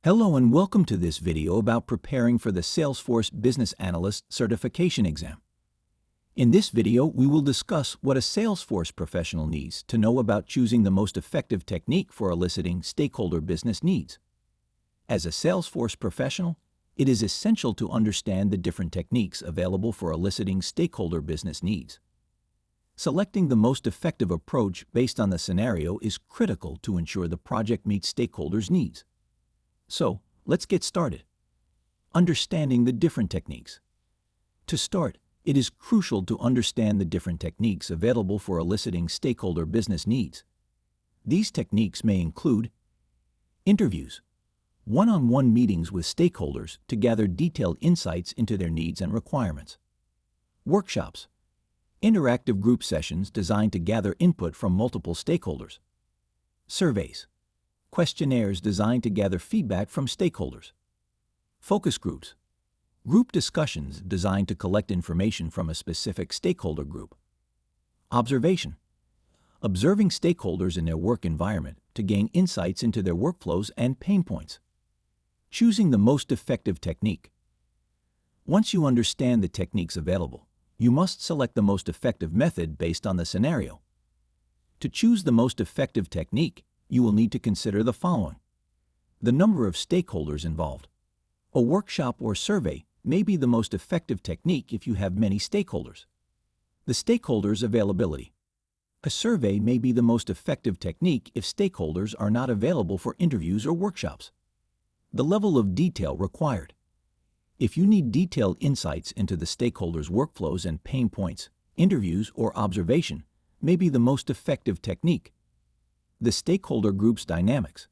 Hello and welcome to this video about preparing for the Salesforce Business Analyst Certification exam. In this video, we will discuss what a Salesforce professional needs to know about choosing the most effective technique for eliciting stakeholder business needs. As a Salesforce professional, it is essential to understand the different techniques available for eliciting stakeholder business needs. Selecting the most effective approach based on the scenario is critical to ensure the project meets stakeholders' needs. So, let's get started. Understanding the different techniques. To start, it is crucial to understand the different techniques available for eliciting stakeholder business needs. These techniques may include interviews, one-on-one meetings with stakeholders to gather detailed insights into their needs and requirements. Workshops, interactive group sessions designed to gather input from multiple stakeholders. Surveys, questionnaires designed to gather feedback from stakeholders. Focus groups, group discussions designed to collect information from a specific stakeholder group. Observation, observing stakeholders in their work environment to gain insights into their workflows and pain points. Choosing the most effective technique. Once you understand the techniques available, you must select the most effective method based on the scenario. To choose the most effective technique, you will need to consider the following. The number of stakeholders involved. A workshop or survey may be the most effective technique if you have many stakeholders. The stakeholders' availability. A survey may be the most effective technique if stakeholders are not available for interviews or workshops. The level of detail required. If you need detailed insights into the stakeholders' workflows and pain points, interviews or observation may be the most effective technique. The stakeholder group's dynamics.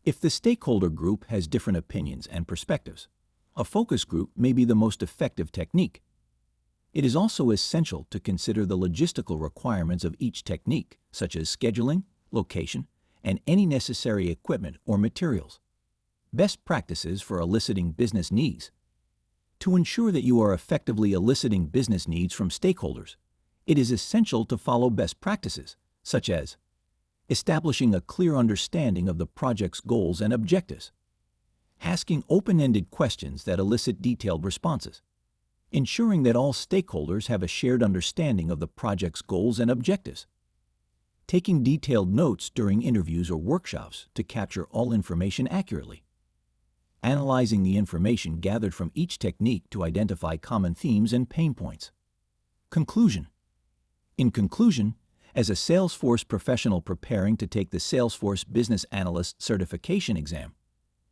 If the stakeholder group has different opinions and perspectives, a focus group may be the most effective technique. It is also essential to consider the logistical requirements of each technique, such as scheduling, location, and any necessary equipment or materials. Best practices for eliciting business needs. To ensure that you are effectively eliciting business needs from stakeholders, it is essential to follow best practices, such as establishing a clear understanding of the project's goals and objectives, asking open-ended questions that elicit detailed responses, ensuring that all stakeholders have a shared understanding of the project's goals and objectives, taking detailed notes during interviews or workshops to capture all information accurately, analyzing the information gathered from each technique to identify common themes and pain points. Conclusion. In conclusion, as a Salesforce professional preparing to take the Salesforce Business Analyst Certification exam,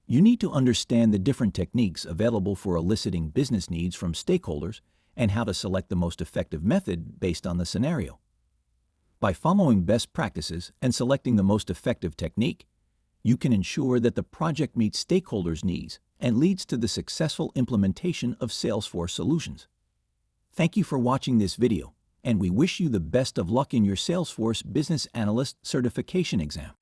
you need to understand the different techniques available for eliciting business needs from stakeholders and how to select the most effective method based on the scenario. By following best practices and selecting the most effective technique, you can ensure that the project meets stakeholders' needs and leads to the successful implementation of Salesforce solutions. Thank you for watching this video, and we wish you the best of luck in your Salesforce Business Analyst Certification exam.